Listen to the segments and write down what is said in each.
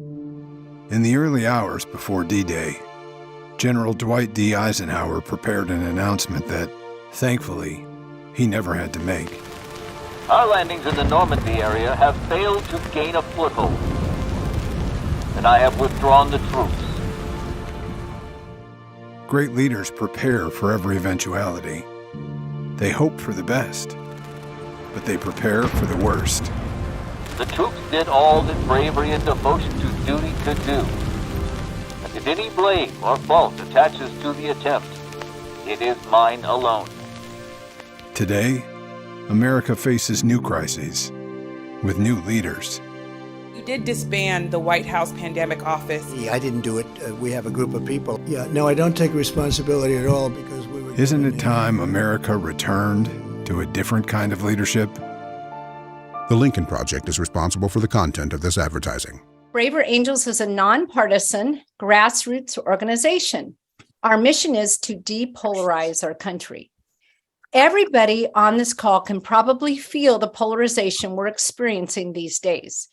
In the early hours before D-Day, General Dwight D. Eisenhower prepared an announcement that, thankfully, he never had to make. Our landings in the Normandy area have failed to gain a foothold, and I have withdrawn the troops. Great leaders prepare for every eventuality. They hope for the best, but they prepare for the worst. The troops did all that bravery and devotion to duty could do. And if any blame or fault attaches to the attempt, it is mine alone. Today, America faces new crises with new leaders. You did disband the White House Pandemic Office. Yeah, I didn't do it. We have a group of people. Yeah, no, I don't take responsibility at all because we were... Isn't it time America returned to a different kind of leadership? The Lincoln Project is responsible for the content of this advertising. Braver Angels is a nonpartisan, grassroots organization. Our mission is to depolarize our country. Everybody on this call can probably feel the polarization we're experiencing these days.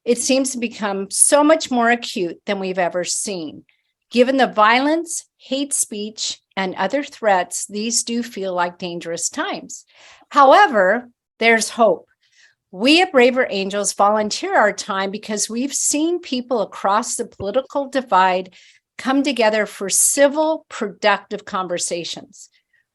It seems to become so much more acute than we've ever seen. Given the violence, hate speech, and other threats, these do feel like dangerous times. However, there's hope. We at Braver Angels volunteer our time because we've seen people across the political divide come together for civil, productive conversations.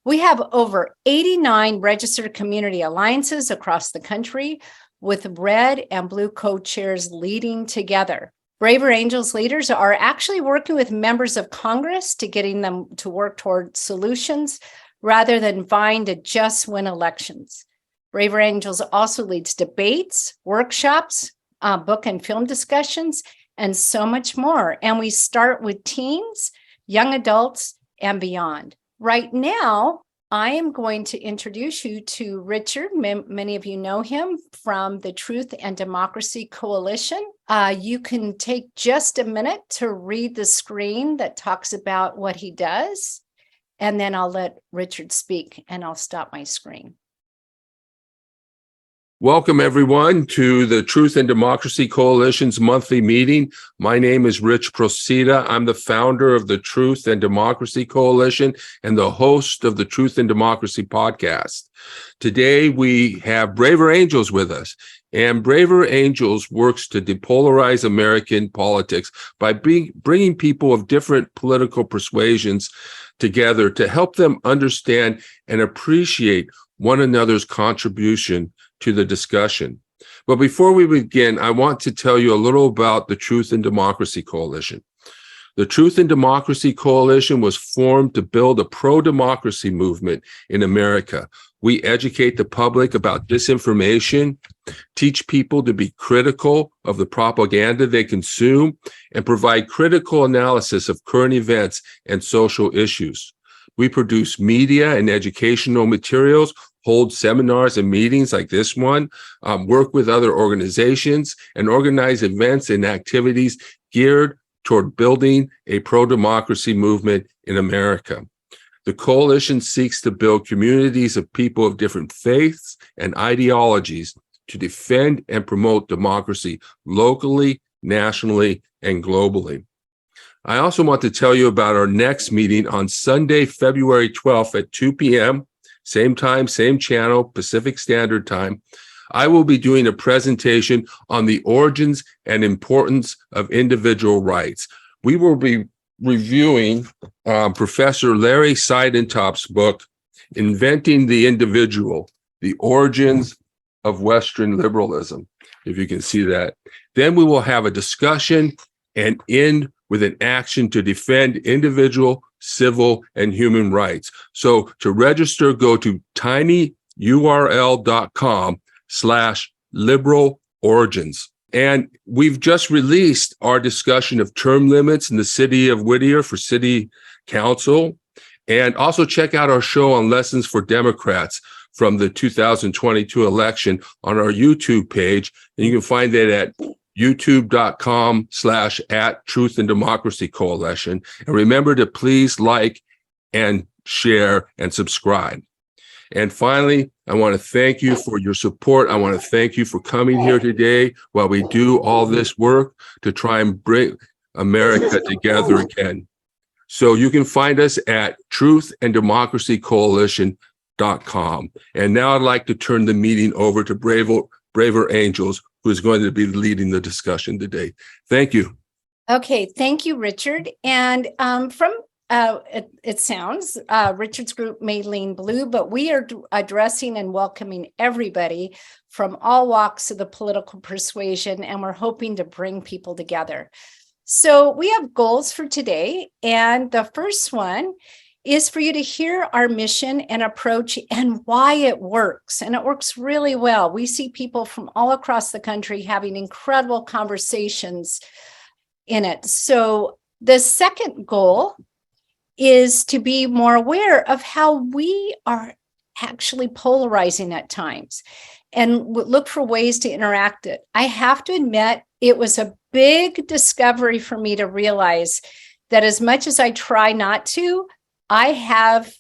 We have over 89 registered community alliances across the country with red and blue co-chairs leading together. Braver Angels leaders are actually working with members of Congress to getting them to work toward solutions rather than vying to just win elections. Braver Angels also leads debates, workshops, book and film discussions, and so much more. And we start with teens, young adults, and beyond. Right now, I am going to introduce you to Richard. Many of you know him from the Truth and Democracy Coalition. You can take just a minute to read the screen that talks about what he does, and then I'll let Richard speak, and I'll stop my screen. Welcome, everyone, to the Truth and Democracy Coalition's monthly meeting. My name is Rich Procida. I'm the founder of the Truth and Democracy Coalition and the host of the Truth and Democracy podcast. Today, we have Braver Angels with us, and Braver Angels works to depolarize American politics by bringing people of different political persuasions together to help them understand and appreciate one another's contribution to the discussion. But before we begin, I want to tell you a little about the Truth and Democracy Coalition. The Truth and Democracy Coalition was formed to build a pro-democracy movement in America. We educate the public about disinformation, teach people to be critical of the propaganda they consume, and provide critical analysis of current events and social issues. We produce media and educational materials, hold seminars and meetings like this one, work with other organizations, and organize events and activities geared toward building a pro-democracy movement in America. The coalition seeks to build communities of people of different faiths and ideologies to defend and promote democracy locally, nationally, and globally. I also want to tell you about our next meeting on Sunday, February 12th at 2 p.m., same time, same channel, Pacific Standard Time. I will be doing a presentation on the origins and importance of individual rights. We will be reviewing Professor Larry Seidentop's book, Inventing the Individual, The Origins of Western Liberalism, if you can see that. Then we will have a discussion and end with an action to defend individual, civil, and human rights. So to register, go to tinyurl.com/liberal origins. And we've just released our discussion of term limits in the city of Whittier for city council. And also check out our show on lessons for Democrats from the 2022 election on our YouTube page. And you can find that at youtube.com/@Truth and Democracy Coalition. And remember to please like and share and subscribe. And finally, I want to thank you for your support. I want to thank you for coming here today while we do all this work to try and bring America together again. So you can find us at truthanddemocracycoalition.com. And now I'd like to turn the meeting over to Braver Angels, who is going to be leading the discussion today. Thank you. Okay, thank you, Richard. And it sounds Richard's group may lean blue, but we are addressing and welcoming everybody from all walks of the political persuasion, and we're hoping to bring people together. So we have goals for today, and the first one is for you to hear our mission and approach and why it works. And it works really well. We see people from all across the country having incredible conversations in it. So the second goal is to be more aware of how we are actually polarizing at times and look for ways to interact it. I have to admit, it was a big discovery for me to realize that as much as I try not to, I have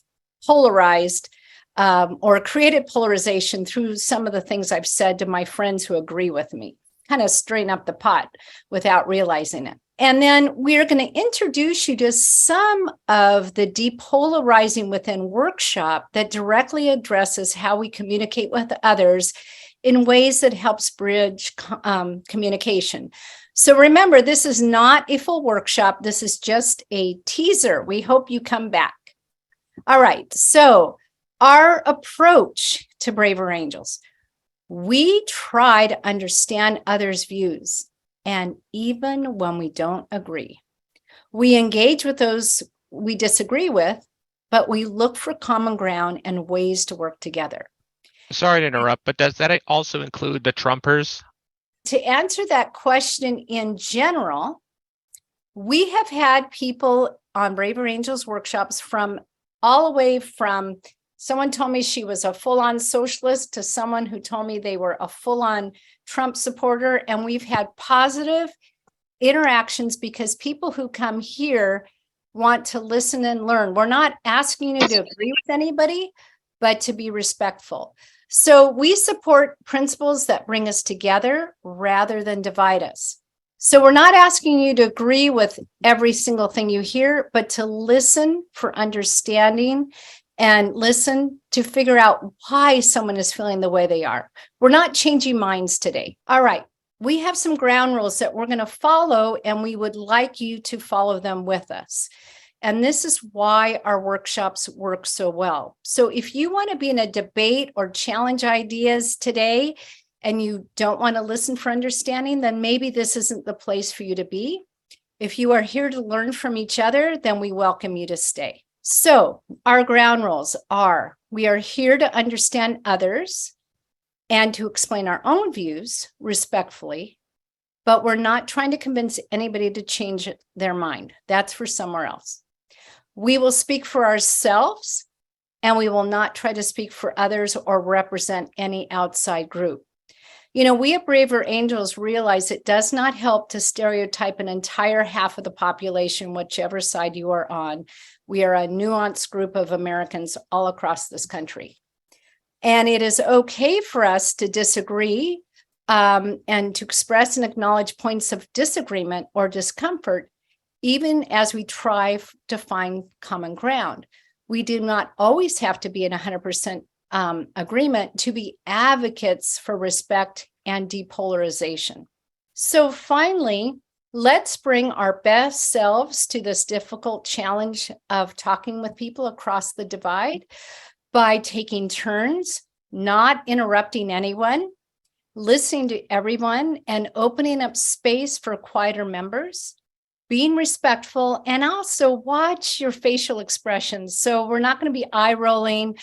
polarized or created polarization through some of the things I've said to my friends who agree with me, kind of stirring up the pot without realizing it. And then we're going to introduce you to some of the depolarizing within workshop that directly addresses how we communicate with others in ways that helps bridge communication. So remember, this is not a full workshop. This is just a teaser. We hope you come back. All right. So our approach to Braver Angels, we try to understand others' views. And even when we don't agree, we engage with those we disagree with, but we look for common ground and ways to work together. Sorry to interrupt, but does that also include the Trumpers? To answer that question in general, we have had people on Braver Angels workshops from all the way from someone told me she was a full-on socialist to someone who told me they were a full-on Trump supporter. And we've had positive interactions because people who come here want to listen and learn. We're not asking you to agree with anybody, but to be respectful. So we support principles that bring us together rather than divide us. So we're not asking you to agree with every single thing you hear, but to listen for understanding and listen to figure out why someone is feeling the way they are. We're not changing minds today. All right. We have some ground rules that we're going to follow, and we would like you to follow them with us. And this is why our workshops work so well. So if you want to be in a debate or challenge ideas today, and you don't want to listen for understanding, then maybe this isn't the place for you to be. If you are here to learn from each other, then we welcome you to stay. So our ground rules are, we are here to understand others and to explain our own views respectfully, but we're not trying to convince anybody to change their mind. That's for somewhere else. We will speak for ourselves, and we will not try to speak for others or represent any outside group. You know, we at Braver Angels realize it does not help to stereotype an entire half of the population, whichever side you are on. We are a nuanced group of Americans all across this country. And it is okay for us to disagree and to express and acknowledge points of disagreement or discomfort, even as we try to find common ground. We do not always have to be in 100% agreement to be advocates for respect and depolarization. So finally, let's bring our best selves to this difficult challenge of talking with people across the divide by taking turns, not interrupting anyone, listening to everyone, and opening up space for quieter members, being respectful, and also watch your facial expressions. So we're not going to be eye rolling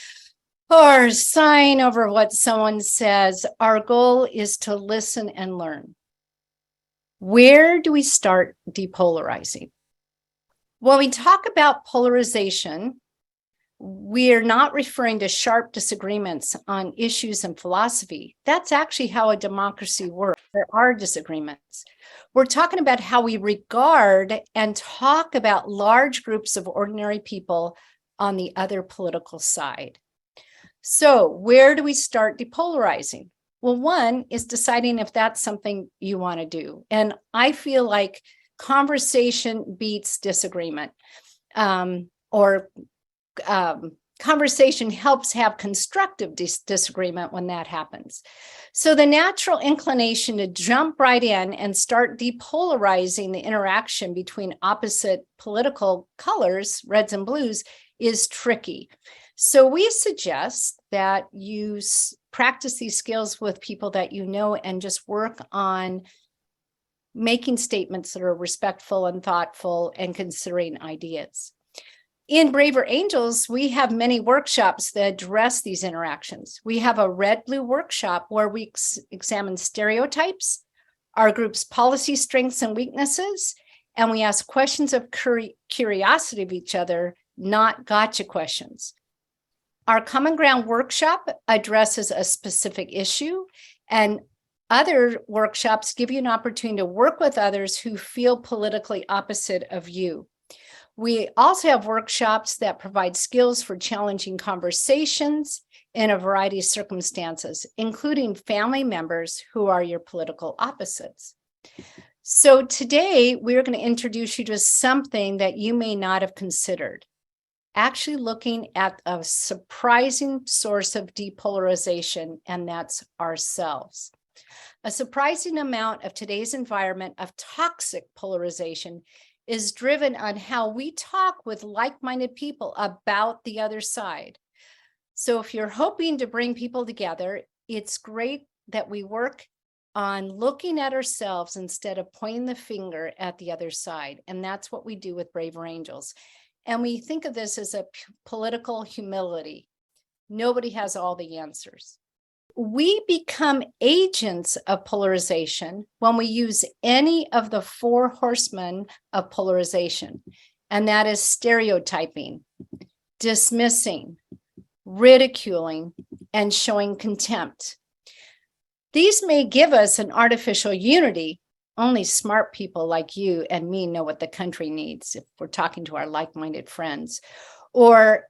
or sighing over what someone says. Our goal is to listen and learn. Where do we start depolarizing? When we talk about polarization, we are not referring to sharp disagreements on issues and philosophy. That's actually how a democracy works. There are disagreements. We're talking about how we regard and talk about large groups of ordinary people on the other political side. So where do we start depolarizing? Well, one is deciding if that's something you want to do. And I feel like conversation beats disagreement, conversation helps have constructive disagreement when that happens. So the natural inclination to jump right in and start depolarizing the interaction between opposite political colors, reds and blues, is tricky. So we suggest that you practice these skills with people that you know and just work on making statements that are respectful and thoughtful and considering ideas. In Braver Angels, we have many workshops that address these interactions. We have a red-blue workshop where we examine stereotypes, our group's policy strengths and weaknesses, and we ask questions of curiosity of each other, not gotcha questions. Our Common Ground workshop addresses a specific issue, and other workshops give you an opportunity to work with others who feel politically opposite of you. We also have workshops that provide skills for challenging conversations in a variety of circumstances, including family members who are your political opposites. So today, we're going to introduce you to something that you may not have considered. Actually looking at a surprising source of depolarization, and that's ourselves. A surprising amount of today's environment of toxic polarization is driven on how we talk with like-minded people about the other side. So if you're hoping to bring people together, it's great that we work on looking at ourselves instead of pointing the finger at the other side. And that's what we do with Braver Angels. And we think of this as a political humility. Nobody has all the answers. We become agents of polarization when we use any of the 4 horsemen of polarization, and that is stereotyping, dismissing, ridiculing, and showing contempt. These may give us an artificial unity. Only smart people like you and me know what the country needs if we're talking to our like-minded friends. Or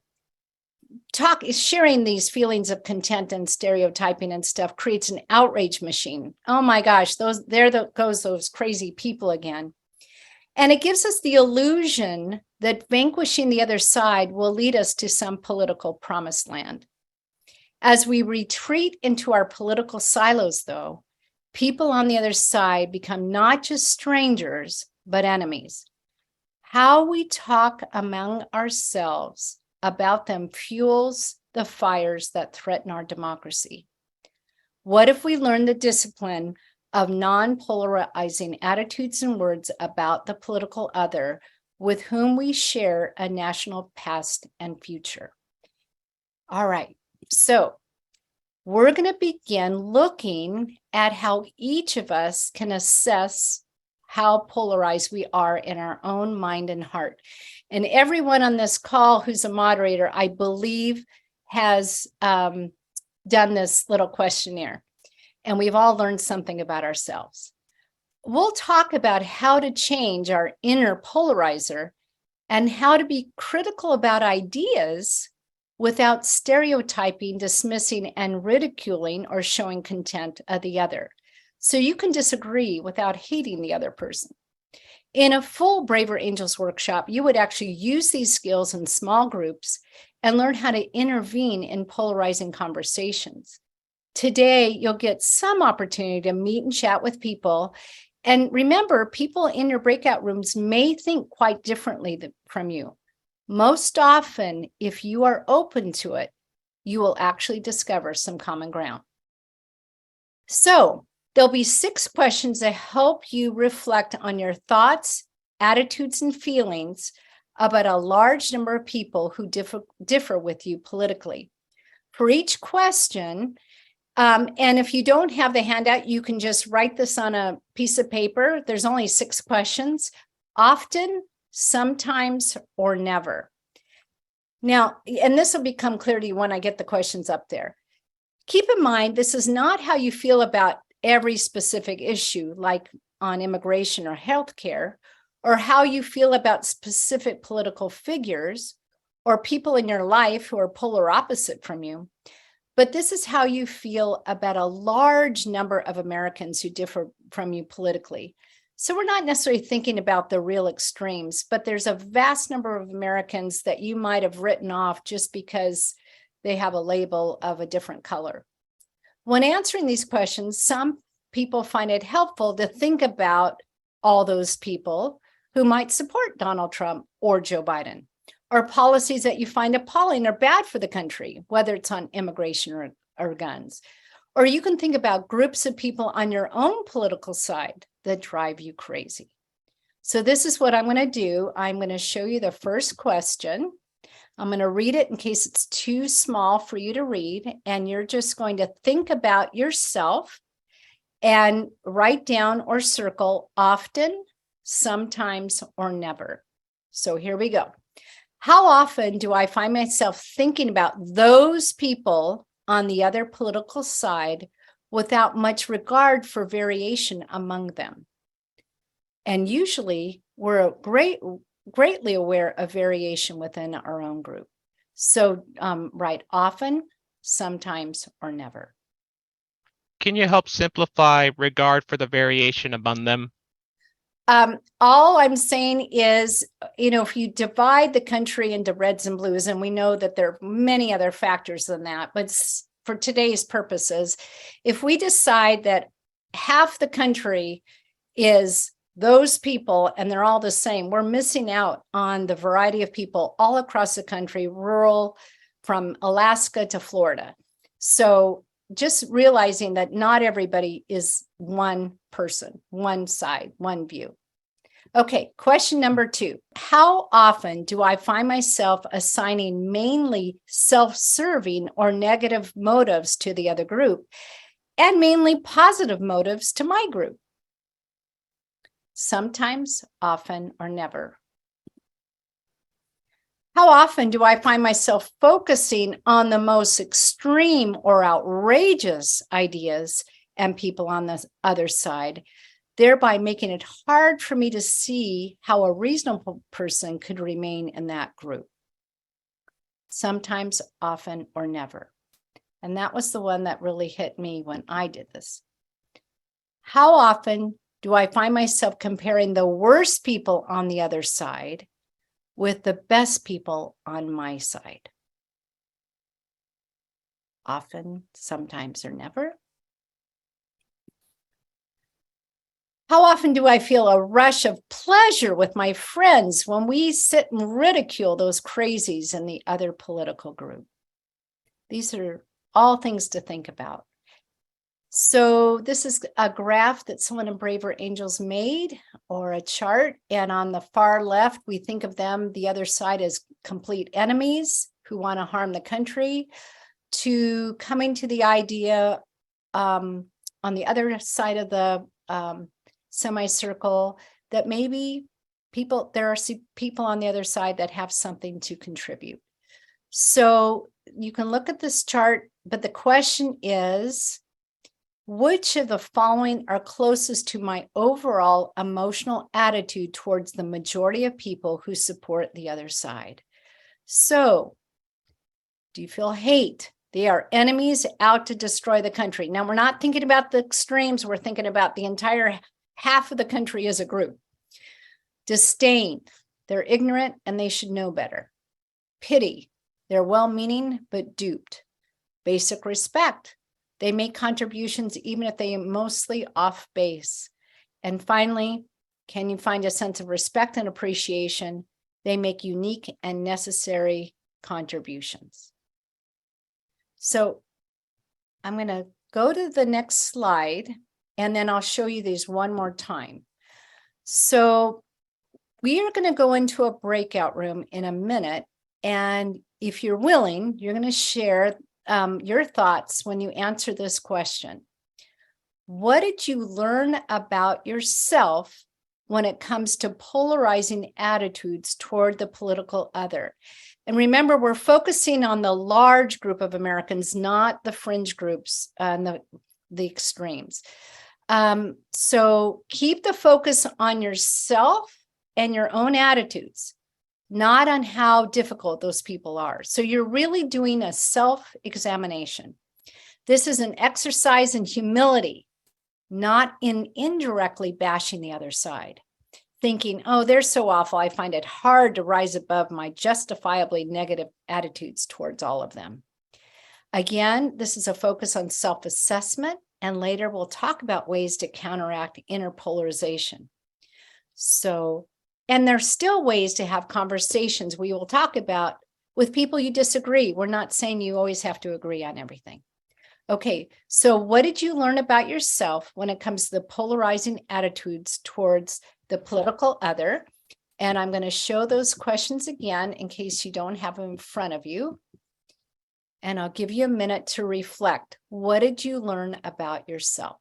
sharing these feelings of contempt and stereotyping and stuff creates an outrage machine. Oh my gosh, goes those crazy people again. And it gives us the illusion that vanquishing the other side will lead us to some political promised land. As we retreat into our political silos, though, people on the other side become not just strangers, but enemies. How we talk among ourselves about them fuels the fires that threaten our democracy. What if we learn the discipline of non-polarizing attitudes and words about the political other with whom we share a national past and future? All right, so we're going to begin looking at how each of us can assess how polarized we are in our own mind and heart. And everyone on this call who's a moderator, I believe, has done this little questionnaire. And we've all learned something about ourselves. We'll talk about how to change our inner polarizer and how to be critical about ideas without stereotyping, dismissing, and ridiculing or showing contempt of the other. So you can disagree without hating the other person. In a full Braver Angels workshop, you would actually use these skills in small groups and learn how to intervene in polarizing conversations. Today, you'll get some opportunity to meet and chat with people. And remember, people in your breakout rooms may think quite differently from you. Most often, if you are open to it, you will actually discover some common ground. So there'll be 6 questions that help you reflect on your thoughts, attitudes, and feelings about a large number of people who differ with you politically. For each question, and if you don't have the handout, you can just write this on a piece of paper. There's only 6 questions, often, sometimes, or never. Now, and this will become clear to you when I get the questions up there. Keep in mind, this is not how you feel about every specific issue, like on immigration or healthcare, or how you feel about specific political figures or people in your life who are polar opposite from you. But this is how you feel about a large number of Americans who differ from you politically. So we're not necessarily thinking about the real extremes, but there's a vast number of Americans that you might have written off just because they have a label of a different color. When answering these questions, some people find it helpful to think about all those people who might support Donald Trump or Joe Biden, or policies that you find appalling or bad for the country, whether it's on immigration or guns. Or you can think about groups of people on your own political side that drive you crazy. So this is what I'm going to do. I'm going to show you the first question. I'm going to read it in case it's too small for you to read, and you're just going to think about yourself and write down or circle often, sometimes, or never. So here we go. How often do I find myself thinking about those people on the other political side without much regard for variation among them? And usually we're greatly aware of variation within our own group. So write often, sometimes, or never. Can you help simplify regard for the variation among them? All I'm saying is, if you divide the country into reds and blues, and we know that there are many other factors than that, but for today's purposes, if we decide that half the country is those people and they're all the same, we're missing out on the variety of people all across the country, rural, from Alaska to Florida. So just realizing that not everybody is one person, one side, one view. Okay, question number 2. How often do I find myself assigning mainly self-serving or negative motives to the other group and mainly positive motives to my group? Sometimes, often, or never. How often do I find myself focusing on the most extreme or outrageous ideas and people on the other side, thereby making it hard for me to see how a reasonable person could remain in that group? Sometimes, often, or never. And that was the one that really hit me when I did this. How often do I find myself comparing the worst people on the other side with the best people on my side? Often, sometimes, or never. How often do I feel a rush of pleasure with my friends when we sit and ridicule those crazies in the other political group? These are all things to think about. So this is a graph that someone in Braver Angels made, or a chart. And on the far left, we think of them, the other side, as complete enemies who want to harm the country, to coming to the idea on the other side of the semicircle that maybe there are people on the other side that have something to contribute. So you can look at this chart, but the question is, which of the following are closest to my overall emotional attitude towards the majority of people who support the other side? So, do you feel hate? They are enemies out to destroy the country. Now, we're not thinking about the extremes. We're thinking about the entire half of the country as a group. Disdain. They're ignorant and they should know better. Pity. They're well-meaning but duped. Basic respect. They make contributions even if they are mostly off base. And finally, can you find a sense of respect and appreciation? They make unique and necessary contributions. So I'm going to go to the next slide, and then I'll show you these one more time. So we are going to go into a breakout room in a minute. And if you're willing, you're going to share your thoughts when you answer this question. What did you learn about yourself when it comes to polarizing attitudes toward the political other? And remember, we're focusing on the large group of Americans, not the fringe groups and the extremes. So keep the focus on yourself and your own attitudes, not on how difficult those people are. So you're really doing a self-examination. This is an exercise in humility, not in indirectly bashing the other side, thinking, oh, they're so awful. I find it hard to rise above my justifiably negative attitudes towards all of them. Again, this is a focus on self-assessment, and later we'll talk about ways to counteract inner polarization. So, and there's still ways to have conversations we will talk about with people you disagree. We're not saying you always have to agree on everything. Okay, so what did you learn about yourself when it comes to the polarizing attitudes towards the political other? And I'm going to show those questions again in case you don't have them in front of you. And I'll give you a minute to reflect. What did you learn about yourself?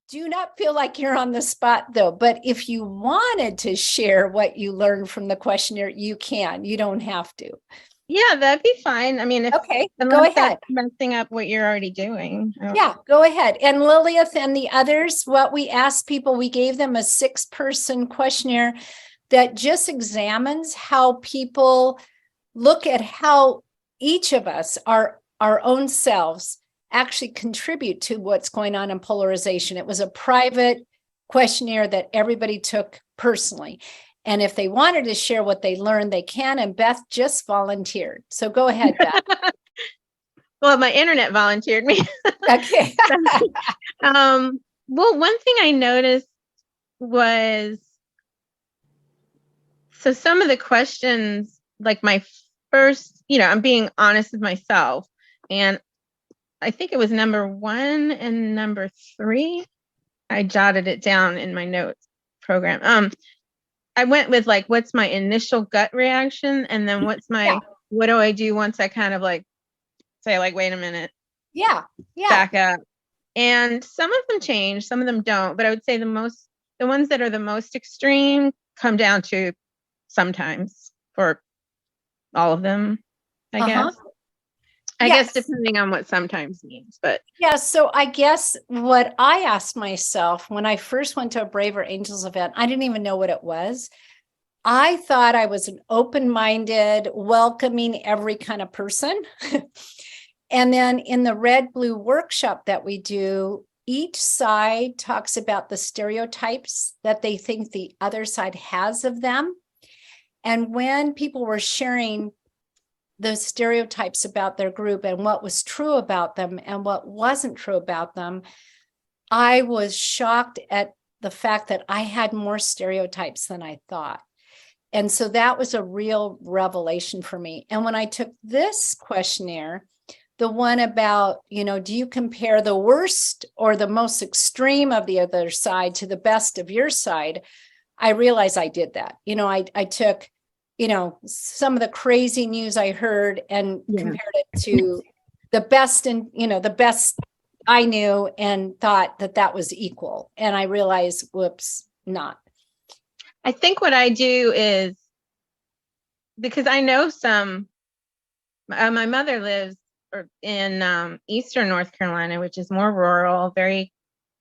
Do not feel like you're on the spot though, but if you wanted to share what you learned from the questionnaire, you can. You don't have to. Yeah, that'd be fine. I mean, Okay, go ahead. Messing up what you're already doing. Yeah, go ahead. And Lilith and the others, what we asked people, we gave them a 6-person questionnaire that just examines how people look at how each of us, our own selves, actually contribute to what's going on in polarization. It was a private questionnaire that everybody took personally. And if they wanted to share what they learned, they can. And Beth just volunteered. So go ahead, Beth. Well, my internet volunteered me. Okay. Well, one thing I noticed was, so some of the questions, like my first, I'm being honest with myself. And I think it was number 1 and number 3. I jotted it down in my notes program. I went with like, what's my initial gut reaction? And then what do I do once I kind of like say like, wait a minute. Yeah. Back up. And some of them change, some of them don't. But I would say the ones that are the most extreme come down to sometimes, for all of them, I guess. I guess depending on what sometimes means, but. Yeah, so I guess what I asked myself when I first went to a Braver Angels event, I didn't even know what it was. I thought I was an open-minded, welcoming every kind of person. And then in the red blue workshop that we do, each side talks about the stereotypes that they think the other side has of them. And when people were sharing those stereotypes about their group and what was true about them and what wasn't true about them, I was shocked at the fact that I had more stereotypes than I thought. And so that was a real revelation for me. And when I took this questionnaire, the one about, do you compare the worst or the most extreme of the other side to the best of your side? I realized I did that. I took some of the crazy news I heard and compared it to the best and, the best I knew, and thought that was equal. And I realized, whoops, not. I think what I do is, because I know my mother lives in Eastern North Carolina, which is more rural, very,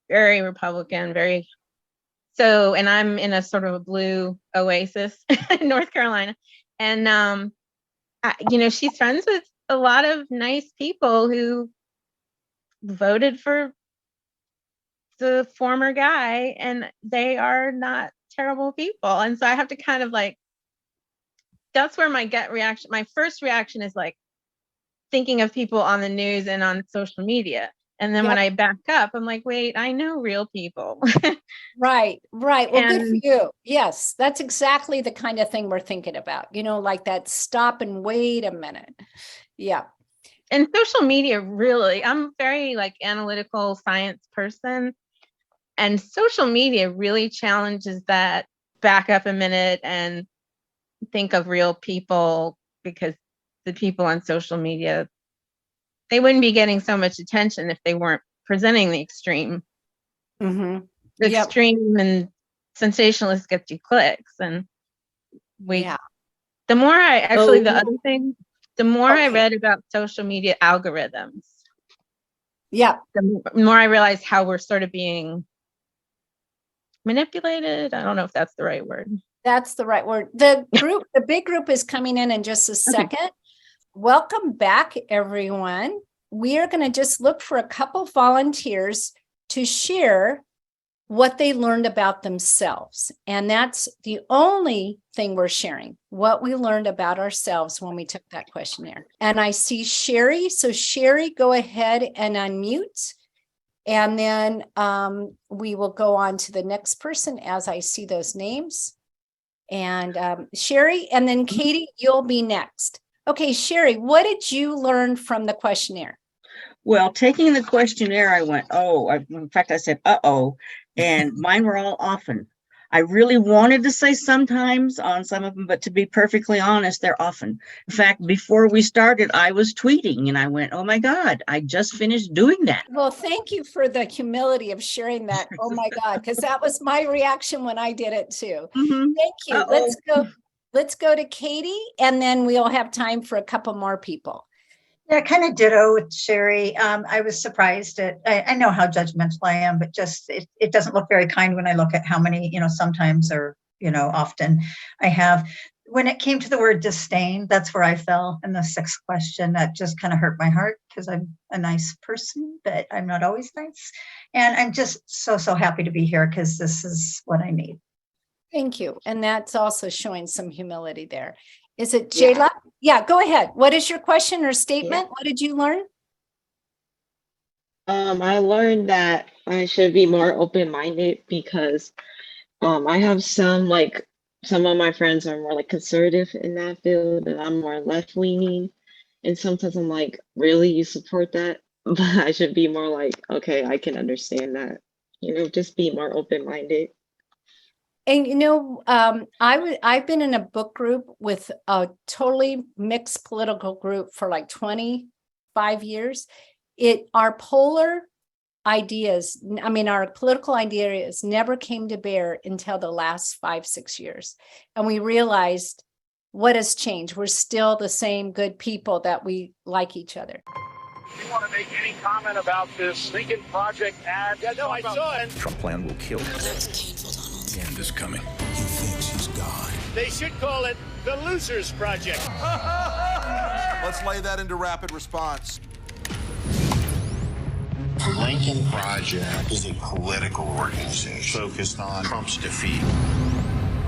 very Republican, and I'm in a sort of a blue oasis in North Carolina. And, she's friends with a lot of nice people who voted for the former guy, and they are not terrible people. And so I have to kind of like, that's where my gut reaction, my first reaction is like thinking of people on the news and on social media. And then when I back up, I'm like, wait, I know real people. Right. Well, good for you. Yes, that's exactly the kind of thing we're thinking about, like that stop and wait a minute. Yeah. And social media, really, I'm very like analytical science person. And social media really challenges that back up a minute and think of real people, because the people on social media, they wouldn't be getting so much attention if they weren't presenting the extreme. Mm-hmm. The extreme and sensationalist gets you clicks. And the more I actually, the other thing, the more I read about social media algorithms, the more I realized how we're sort of being manipulated. I don't know if that's the right word. That's the right word. The big group is coming in just a second. Welcome back, everyone. we are going to just look for a couple volunteers to share what they learned about themselves. And that's the only thing we're sharing, what we learned about ourselves when we took that questionnaire. And I see Sherry. So Sherry, go ahead and unmute. And then we will go on to the next person as I see those names. And Sherry, and then Katie, you'll be next. Okay, Sherry, what did you learn from the questionnaire? Well, taking the questionnaire, I went, in fact, I said, uh-oh, and mine were all often. I really wanted to say sometimes on some of them, but to be perfectly honest, they're often. In fact, before we started, I was tweeting and I went, oh my God, I just finished doing that. Well, thank you for the humility of sharing that. Oh my God, because that was my reaction when I did it too. Mhm. Thank you. Uh-oh. Let's go to Katie, and then we'll have time for a couple more people. Yeah, kind of ditto with Sherry. I was surprised at, I know how judgmental I am, but just it doesn't look very kind when I look at how many, sometimes or, often I have. When it came to the word disdain, that's where I fell in the sixth question. That just kind of hurt my heart because I'm a nice person, but I'm not always nice. And I'm just so happy to be here because this is what I need. Thank you. And that's also showing some humility there. Is it Jayla? Yeah, go ahead. What is your question or statement? What did you learn? I learned that I should be more open-minded because I have some of my friends are more conservative in that field and I'm more left-leaning. And sometimes I'm like, really, you support that? But I should be more okay, I can understand that. Just be more open-minded. And I've been in a book group with a totally mixed political group for 25 years. Our polar ideas, our political ideas never came to bear until the last 5-6 years. And we realized what has changed. We're still the same good people that we like each other. Do you want to make any comment about this Lincoln Project ad? Yeah, no, I saw it. Trump plan will kill us. The end is coming. He thinks he's God. They should call it the Losers Project. Let's lay that into rapid response. The Lincoln Project is a political organization focused on Trump's defeat.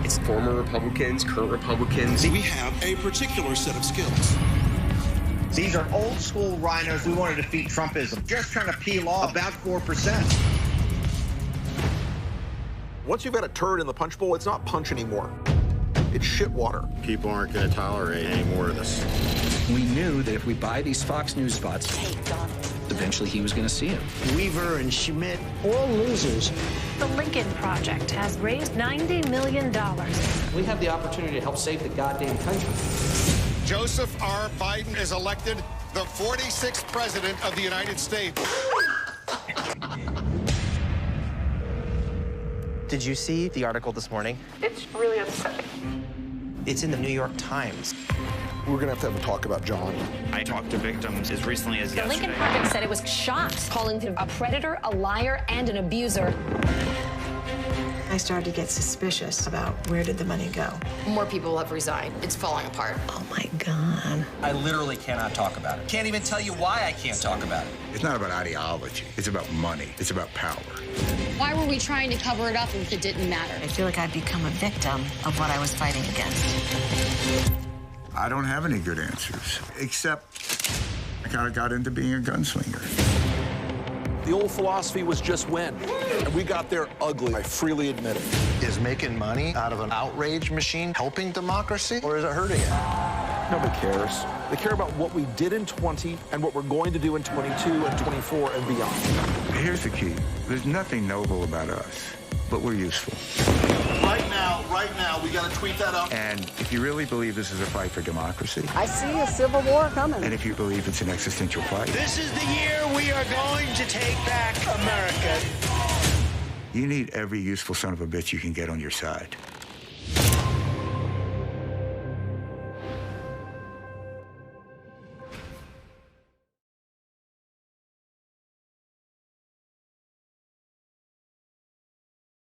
It's former Republicans, current Republicans. We have a particular set of skills. These are old school rhinos. We want to defeat Trumpism. Just trying to peel off about 4%. Once you've got a turd in the punch bowl, it's not punch anymore. It's shit water. People aren't going to tolerate any more of this. We knew that if we buy these Fox News spots, eventually he was going to see him. Weaver and Schmidt, all losers. The Lincoln Project has raised $90 million. We have the opportunity to help save the goddamn country. Joseph R. Biden is elected the 46th president of the United States. Did you see the article this morning? It's really upsetting. It's in the New York Times. We're going to have a talk about John. I talked to victims as recently as yesterday. The Lincoln Project said it was shocked, calling him a predator, a liar, and an abuser. I started to get suspicious about where did the money go. More people have resigned. It's falling apart. Oh my God. I literally cannot talk about it. Can't even tell you why I can't talk about it. It's not about ideology. It's about money. It's about power. Why were we trying to cover it up if it didn't matter? I feel like I've become a victim of what I was fighting against. I don't have any good answers, except I kind of got into being a gunslinger. The old philosophy was just win, and we got there ugly, I freely admit it. Is making money out of an outrage machine helping democracy, or is it hurting it? Nobody cares. They care about what we did in 20 and what we're going to do in 22 and 24 and beyond. Here's the key. There's nothing noble about us, but we're useful. Right now, we got to tweet that out. And if you really believe this is a fight for democracy, I see a civil war coming. and if you believe it's an existential fight, This is the year we are going to take back America. you need every useful son of a bitch you can get on your side.